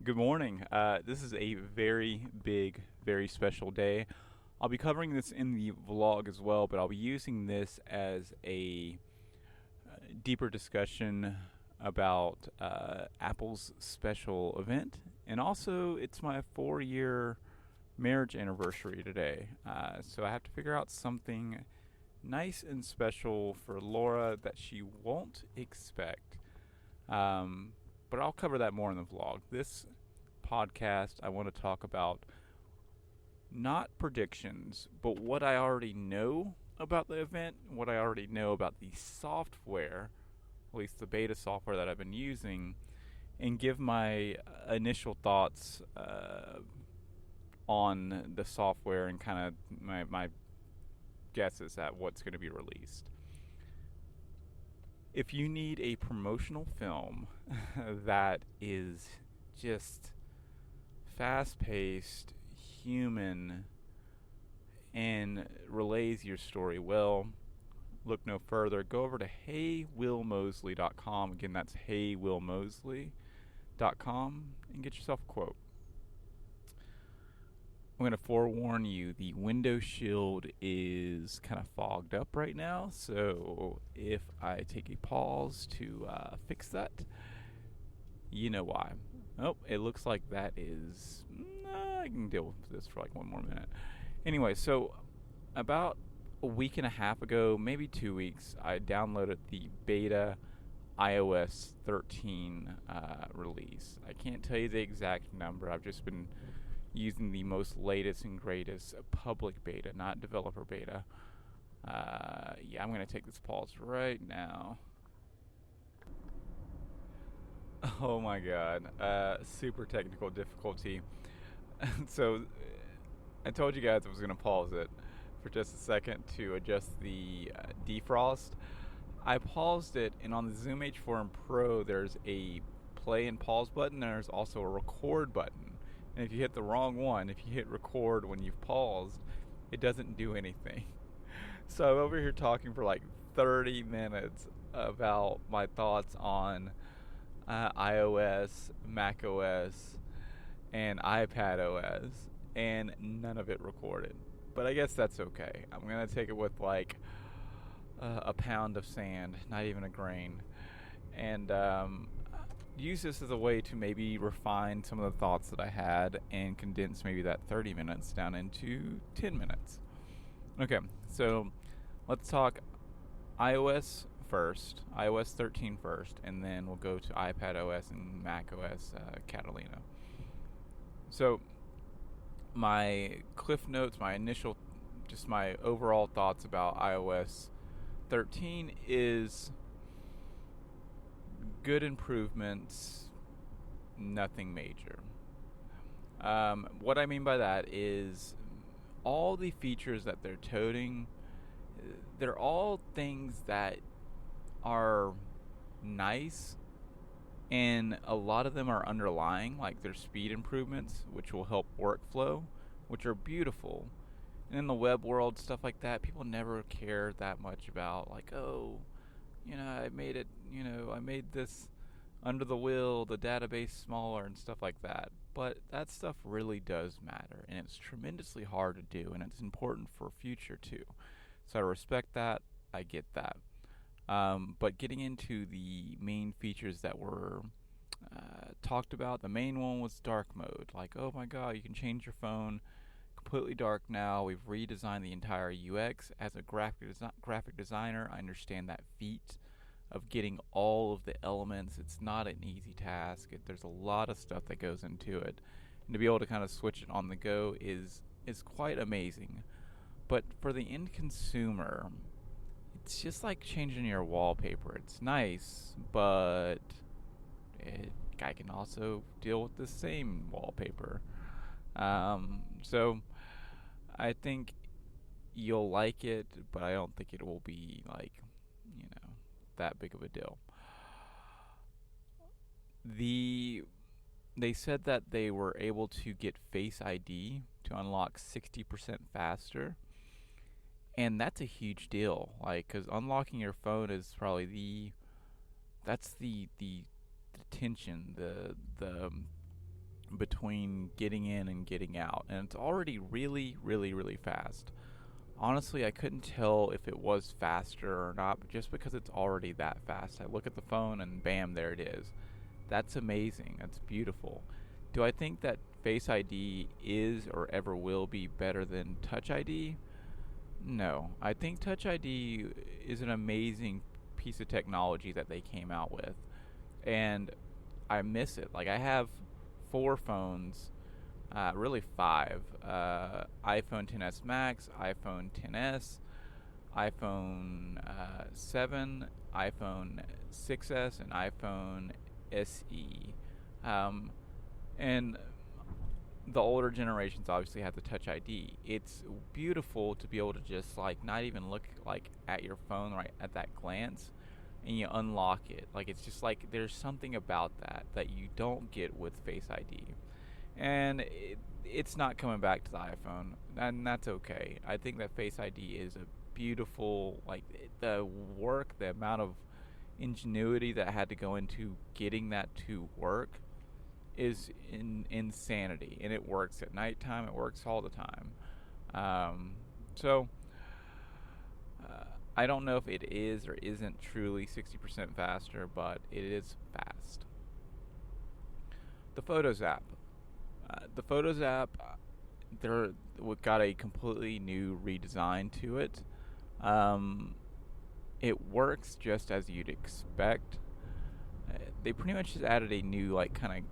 Good morning. This is a very big, very special day. I'll be covering this in the vlog as well, but I'll be using this as a deeper discussion about Apple's special event. And also, it's my 4-year marriage anniversary today. So I have to figure out something nice and special for Laura that she won't expect. But I'll cover that more in the vlog. This podcast, I want to talk about not predictions, but what I already know about the event, what I already know about the software, at least the beta software that I've been using, and give my initial thoughts on the software and kind of my guesses at what's going to be released. If you need a promotional film that is just fast paced, human, and relays your story well, look no further. Go over to heywillmosley.com. Again, that's heywillmosley.com and get yourself a quote. I'm going to forewarn you, the window shield is kind of fogged up right now, so if I take a pause to fix that, you know why. Oh, it looks like that is... I can deal with this for like one more minute. Anyway, so about a week and a half ago, maybe 2 weeks, I downloaded the beta iOS 13 release. I can't tell you the exact number. I've just been using the most latest and greatest public beta, not developer beta. I'm going to take this pause right now. Oh my god. Super technical difficulty. So, I told you guys I was going to pause it for just a second to adjust the defrost. I paused it, and on the Zoom H4n Pro, there's a play and pause button. There's also a record button. And if you hit the wrong one, if you hit record when you've paused, it doesn't do anything. So I'm over here talking for like 30 minutes about my thoughts on iOS, macOS, and iPadOS, and none of it recorded. But I guess that's okay. I'm going to take it with like a pound of sand, not even a grain. And use this as a way to maybe refine some of the thoughts that I had and condense maybe that 30 minutes down into 10 minutes. Okay, so let's talk iOS first, iOS 13 first, and then we'll go to iPadOS and macOS Catalina. So my cliff notes, my initial, just my overall thoughts about iOS 13 is good improvements, nothing major. What I mean by that is all the features that they're toting, they're all things that are nice, and a lot of them are underlying, like their speed improvements, which will help workflow, which are beautiful. And in the web world, stuff like that, people never care that much about, like, oh, I made it, I made this under the wheel, the database smaller and stuff like that. But that stuff really does matter, and it's tremendously hard to do, and it's important for future too. So I respect that, I get that. But getting into the main features that were talked about, the main one was dark mode. Like, oh my god, you can change your phone completely dark now. We've redesigned the entire UX. As a graphic designer, I understand that feat of getting all of the elements. It's not an easy task. There's a lot of stuff that goes into it, and to be able to kind of switch it on the go is quite amazing. But for the end consumer, it's just like changing your wallpaper. It's nice, but I can also deal with the same wallpaper. So I think you'll like it, but I don't think it will be like, that big of a deal. They said that they were able to get Face ID to unlock 60% faster. And that's a huge deal, like, because unlocking your phone is probably that's the tension, the between getting in and getting out, and it's already really, really, really fast. Honestly, I couldn't tell if it was faster or not, but just because it's already that fast. I look at the phone and bam, there it is. That's amazing. That's beautiful. Do I think that Face ID is or ever will be better than Touch ID? No. I think Touch ID is an amazing piece of technology that they came out with. And I miss it. Like, I have four phones, really five: iPhone XS Max, iPhone XS, iPhone 7, iPhone 6s, and iPhone SE. Um, and the older generations obviously have the Touch ID. It's beautiful to be able to just like not even look like at your phone right at that glance, and you unlock it. Like, it's just like there's something about that you don't get with Face ID, and it's not coming back to the iPhone, and that's okay. I think that Face ID is a beautiful, like, the work, the amount of ingenuity that had to go into getting that to work is insanity, and it works at nighttime. It works all the time. So I don't know if it is or isn't truly 60% faster, but it is fast. The Photos app. They're got a completely new redesign to it. Um, it works just as you'd expect. They pretty much just added a new, like, kind of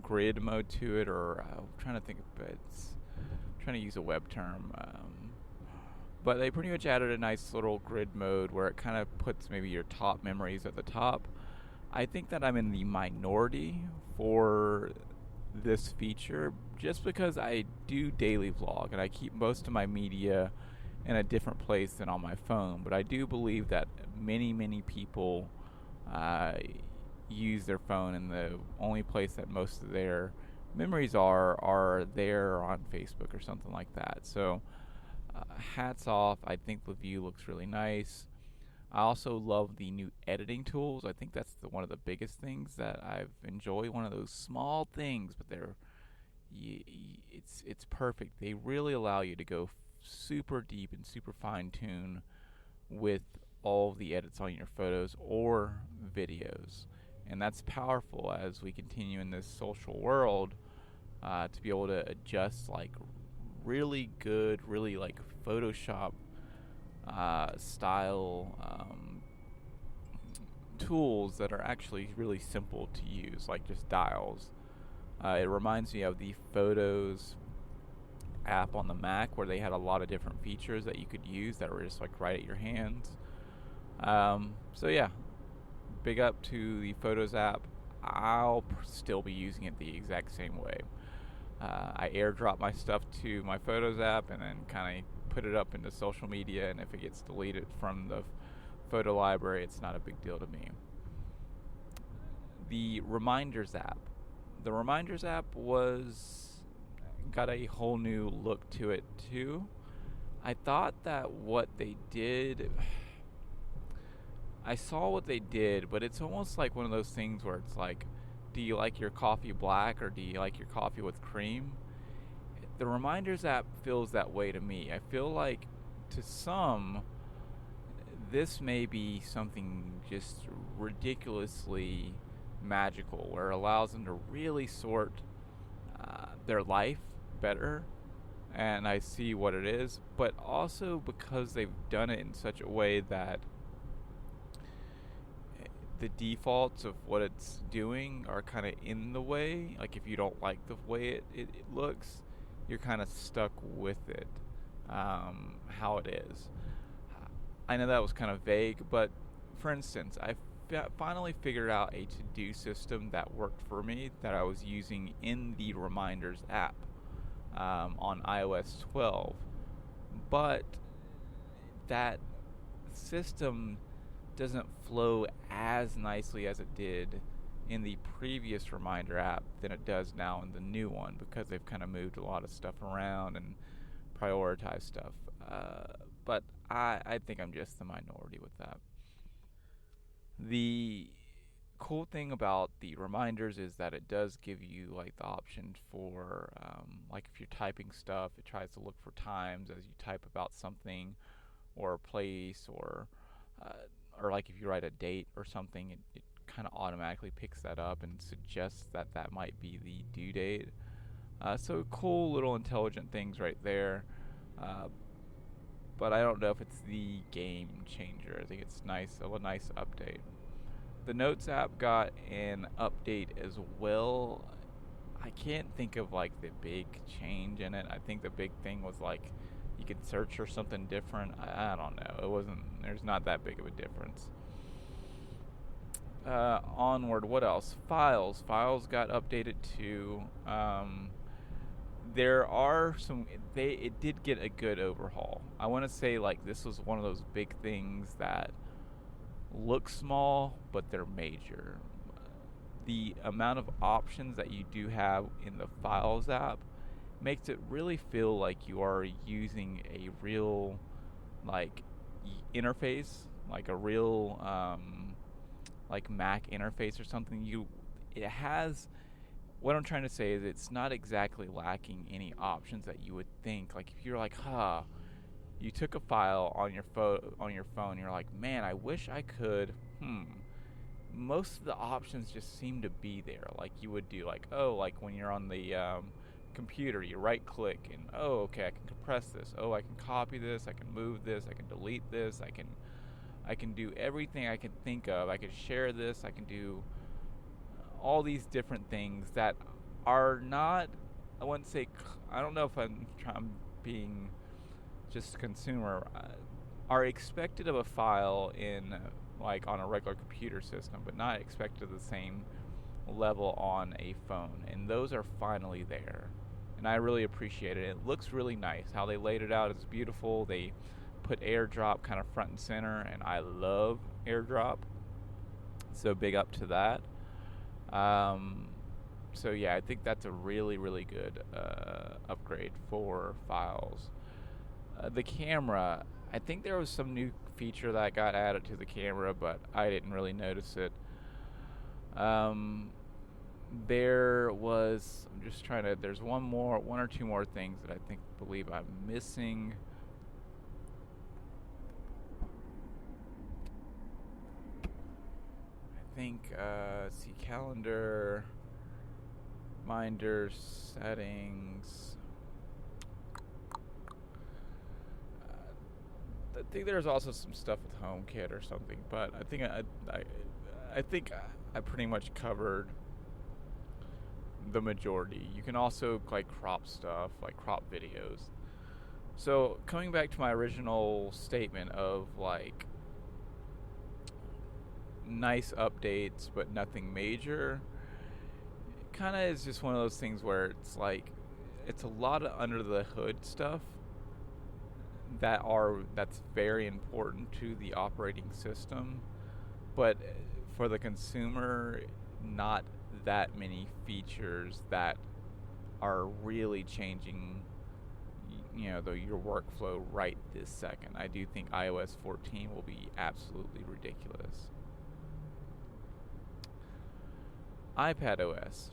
grid mode to it, or I'm trying to think of it. I'm trying to use a web term. But they pretty much added a nice little grid mode where it kind of puts maybe your top memories at the top. I think that I'm in the minority for this feature just because I do daily vlog and I keep most of my media in a different place than on my phone. But I do believe that many, many people use their phone, and the only place that most of their memories are there on Facebook or something like that. So hats off. I think the view looks really nice. I also love the new editing tools. I think that's one of the biggest things that I've enjoyed. One of those small things, but it's perfect. They really allow you to go super deep and super fine tune with all the edits on your photos or videos, and that's powerful as we continue in this social world, to be able to adjust like really good, really like Photoshop style tools that are actually really simple to use, like just dials. It reminds me of the Photos app on the Mac, where they had a lot of different features that you could use that were just like right at your hands. So yeah, big up to the Photos app. I'll still be using it the exact same way. I airdrop my stuff to my Photos app and then kind of put it up into social media, and if it gets deleted from the photo library, it's not a big deal to me. The Reminders app. The Reminders app got a whole new look to it too. I thought that what they did, I saw what they did, but it's almost like one of those things where it's like, do you like your coffee black or do you like your coffee with cream? The Reminders app feels that way to me. I feel like to some, this may be something just ridiculously magical, where it allows them to really sort their life better, and I see what it is, but also because they've done it in such a way that the defaults of what it's doing are kind of in the way. Like, if you don't like the way it looks, you're kind of stuck with it, how it is. I know that was kind of vague, but for instance, I finally figured out a to-do system that worked for me that I was using in the Reminders app on iOS 12. But that system doesn't flow as nicely as it did in the previous Reminder app than it does now in the new one, because they've kind of moved a lot of stuff around and prioritized stuff. But I think I'm just the minority with that. The cool thing about the reminders is that it does give you like the option for like if you're typing stuff, it tries to look for times as you type about something or a place uh, or like if you write a date or something, it kind of automatically picks that up and suggests that that might be the due date. So cool little intelligent things right there. Uh, but I don't know if it's the game changer. I think it's a nice update. The Notes app got an update as well. I can't think of like the big change in it. I think the big thing was like you could search for something different. I don't know. It wasn't. There's not that big of a difference. Onward. What else? Files. Files got updated too. There are some. It did get a good overhaul. I want to say like this was one of those big things that look small, but they're major. The amount of options that you do have in the Files app makes it really feel like you are using a real like interface, like a real like Mac interface or something. It has what I'm trying to say is it's not exactly lacking any options that you would think. Like if you're like, you took a file on your phone, you're like, man, I wish I could. Most of the options just seem to be there. Like you would do, like like when you're on the computer, you right click and okay, I can compress this. I can copy this. I can move this. I can delete this. I can do everything I can think of. I can share this. I can do all these different things that are not. I wouldn't say. I don't know if I'm being just a consumer. Are expected of a file in like on a regular computer system, but not expected at the same level on a phone. And those are finally there. And I really appreciate it. It looks really nice. How they laid it out is beautiful. They put AirDrop kind of front and center, and I love AirDrop. So big up to that. So yeah, I think that's a really, really good upgrade for Files. The camera, I think there was some new feature that got added to the camera, but I didn't really notice it. There was, I'm just trying to, there's one or two more things that believe I'm missing. I think, see, calendar, reminders, settings. I think there's also some stuff with HomeKit or something, but I think I pretty much covered the majority. You can also like crop stuff, like crop videos. So coming back to my original statement of like nice updates but nothing major, it kind of is just one of those things where it's like it's a lot of under the hood stuff that's very important to the operating system, but for the consumer, not that many features that are really changing your workflow right this second. I do think iOS 14 will be absolutely ridiculous. iPadOS.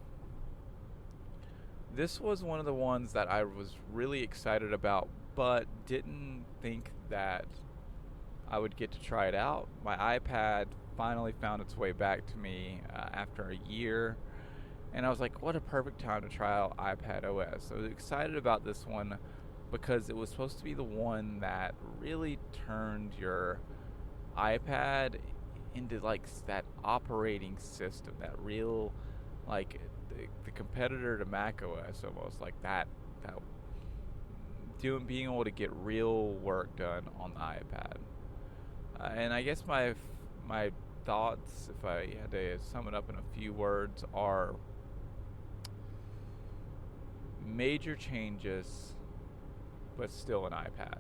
This was one of the ones that I was really excited about, but didn't think that I would get to try it out. My iPad finally found its way back to me after a year, and I was like, what a perfect time to try out iPadOS. I was excited about this one because it was supposed to be the one that really turned your iPad into like that operating system, that real like the competitor to macOS, almost like that being able to get real work done on the iPad. And I guess my thoughts, if I had to sum it up in a few words, are major changes, but still an iPad.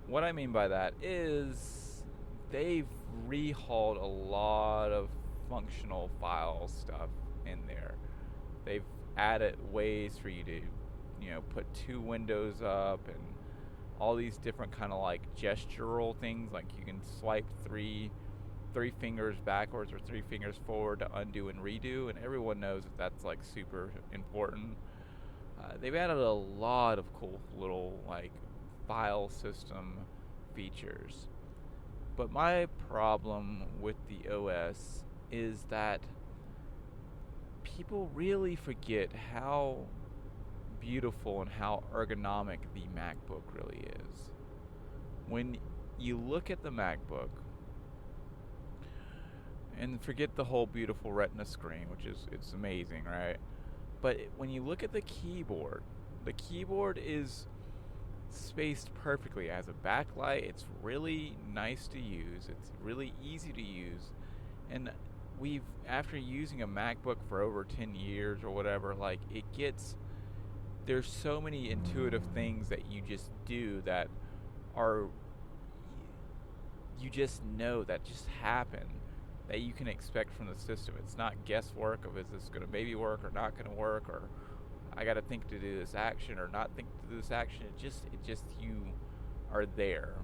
What I mean by that is they've rehauled a lot of functional file stuff in there. They've added ways for you to, put two windows up and all these different kind of like gestural things, like you can swipe three fingers backwards or three fingers forward to undo and redo, and everyone knows that that's like super important. They've added a lot of cool little like file system features. But my problem with the OS is that people really forget how beautiful and how ergonomic the MacBook really is. When you look at the MacBook, and forget the whole beautiful Retina screen, which is it's amazing, right? But when you look at the keyboard is spaced perfectly. It has a backlight. It's really nice to use. It's really easy to use. And we've, after using a MacBook for over 10 years or whatever, like there's so many intuitive things that you just do that are, you just know that just happen, that you can expect from the system. It's not guesswork of is this going to maybe work or not going to work, or I got to think to do this action or not think to do this action. It just you are there.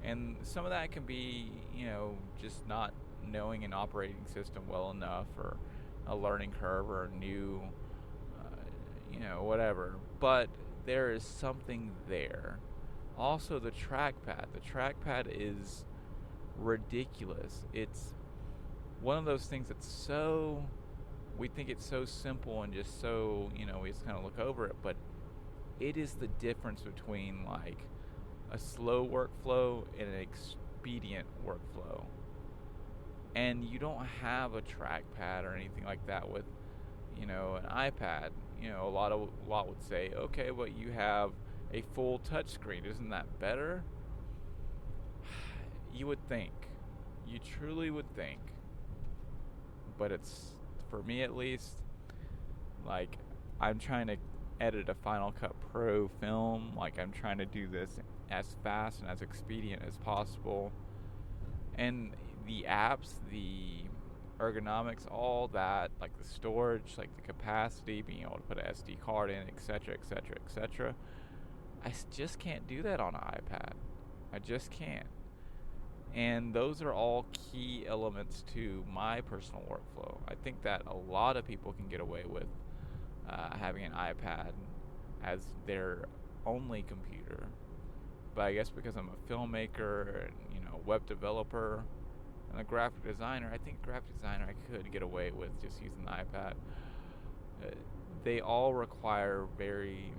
And some of that can be, just not knowing an operating system well enough, or a learning curve, or a new, whatever. But there is something there. Also, the trackpad. The trackpad is ridiculous. It's one of those things that's we think it's so simple and just so, we just kind of look over it, but it is the difference between like a slow workflow and an expedient workflow. And you don't have a trackpad or anything like that with, an iPad. A lot would say, okay, but you have a full touchscreen. Isn't that better? You would think. You truly would think. But it's, for me at least, like, I'm trying to edit a Final Cut Pro film. Like, I'm trying to do this as fast and as expedient as possible. And the apps, the ergonomics, all that, like the storage, like the capacity, being able to put an SD card in, etc., etc., etc. I just can't do that on an iPad. I just can't. And those are all key elements to my personal workflow. I think that a lot of people can get away with having an iPad as their only computer. But I guess because I'm a filmmaker and, web developer and a graphic designer, I think graphic designer I could get away with just using the iPad. They all require very,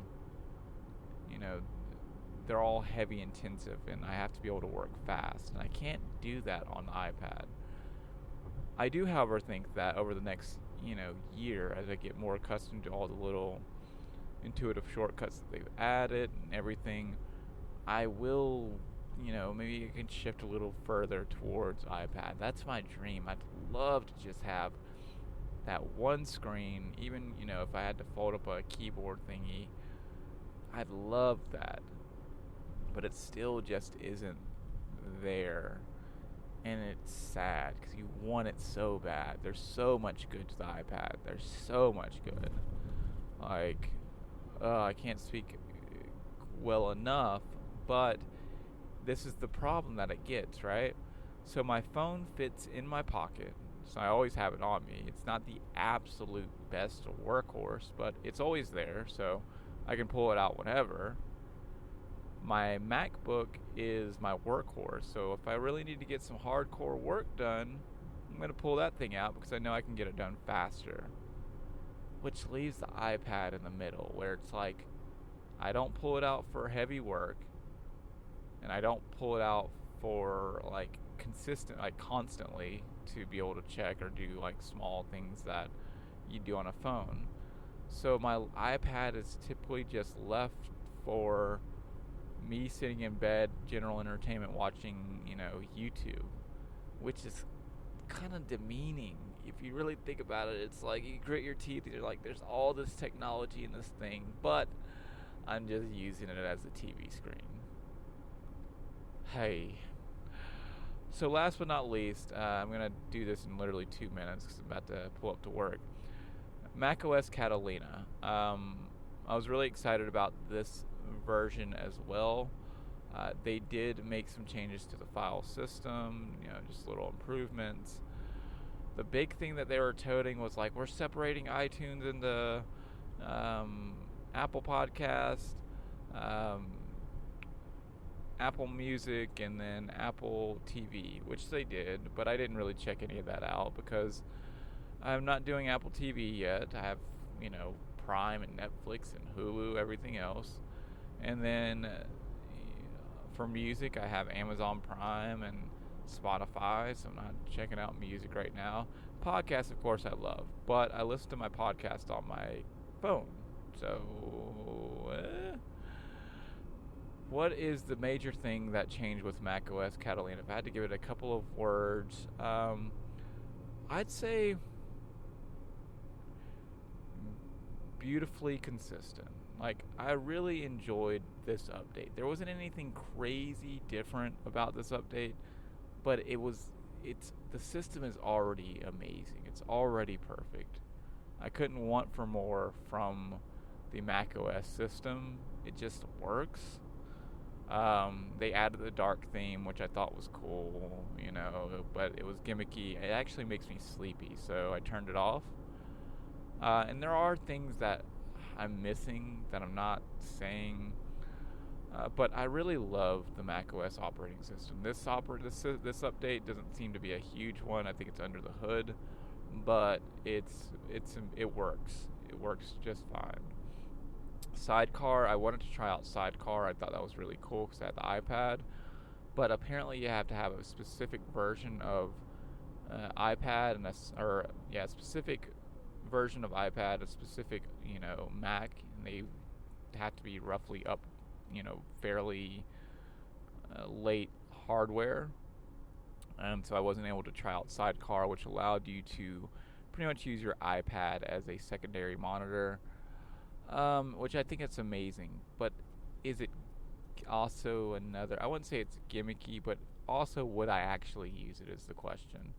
they're all heavy intensive, and I have to be able to work fast, and I can't do that on the iPad. I do, however, think that over the next, year, as I get more accustomed to all the little intuitive shortcuts that they've added and everything, I will, maybe I can shift a little further towards iPad. That's my dream. I'd love to just have that one screen, even, if I had to fold up a keyboard thingy, I'd love that. But it still just isn't there. And it's sad because you want it so bad. There's so much good to the iPad. There's so much good. Like, I can't speak well enough, but this is the problem that it gets, right? So my phone fits in my pocket, so I always have it on me. It's not the absolute best workhorse, but it's always there, so I can pull it out whenever. My MacBook is my workhorse, so if I really need to get some hardcore work done, I'm going to pull that thing out because I know I can get it done faster. Which leaves the iPad in the middle, where it's like, I don't pull it out for heavy work, and I don't pull it out for like constantly to be able to check or do like small things that you do on a phone. So my iPad is typically just left for me sitting in bed, general entertainment, watching, YouTube, which is kind of demeaning. If you really think about it, it's like you grit your teeth and you're like, there's all this technology in this thing, but I'm just using it as a TV screen. Hey. So last but not least, I'm going to do this in literally 2 minutes because I'm about to pull up to work. macOS Catalina. I was really excited about this version as well. They did make some changes to the file system, just little improvements. The big thing that they were toting was like, we're separating iTunes into Apple Podcast, um, Apple Music, and then Apple TV, which they did, but I didn't really check any of that out because I'm not doing Apple TV yet. I have, Prime and Netflix and Hulu, everything else. And then for music, I have Amazon Prime and Spotify, so I'm not checking out music right now. Podcasts, of course, I love, but I listen to my podcast on my phone. So, what is the major thing that changed with macOS Catalina? If I had to give it a couple of words, I'd say beautifully consistent. Like, I really enjoyed this update. There wasn't anything crazy different about this update, but the system is already amazing. It's already perfect. I couldn't want for more from the macOS system. It just works. They added the dark theme, which I thought was cool, but it was gimmicky. It actually makes me sleepy, so I turned it off. And there are things that I'm missing that I'm not saying, but I really love the macOS operating system. This update doesn't seem to be a huge one. I think it's under the hood, but it works. It works just fine. Sidecar, I wanted to try out Sidecar. I thought that was really cool because I had the iPad, but apparently you have to have a specific version of iPad and a specific version of iPad, a specific Mac, and they have to be roughly up, fairly late hardware. So I wasn't able to try out Sidecar, which allowed you to pretty much use your iPad as a secondary monitor, which I think it's amazing. But is it also another? I wouldn't say it's gimmicky, but also would I actually use it is the question.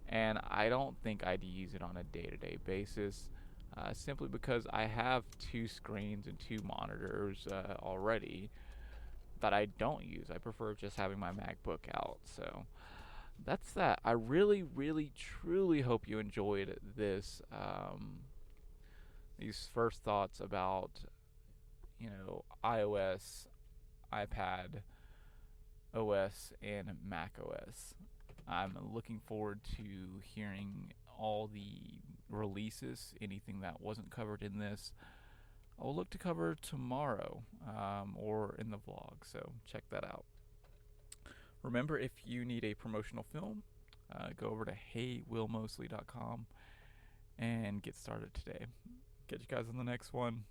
And I don't think I'd use it on a day-to-day basis, simply because I have 2 screens and 2 monitors already that I don't use. I prefer just having my MacBook out. So that's that. I really, really, truly hope you enjoyed this. These first thoughts about, iOS, iPad OS, and Mac OS. I'm looking forward to hearing all the releases, anything that wasn't covered in this. I'll look to cover tomorrow or in the vlog, so check that out. Remember, if you need a promotional film, go over to heywillmosley.com and get started today. Catch you guys on the next one.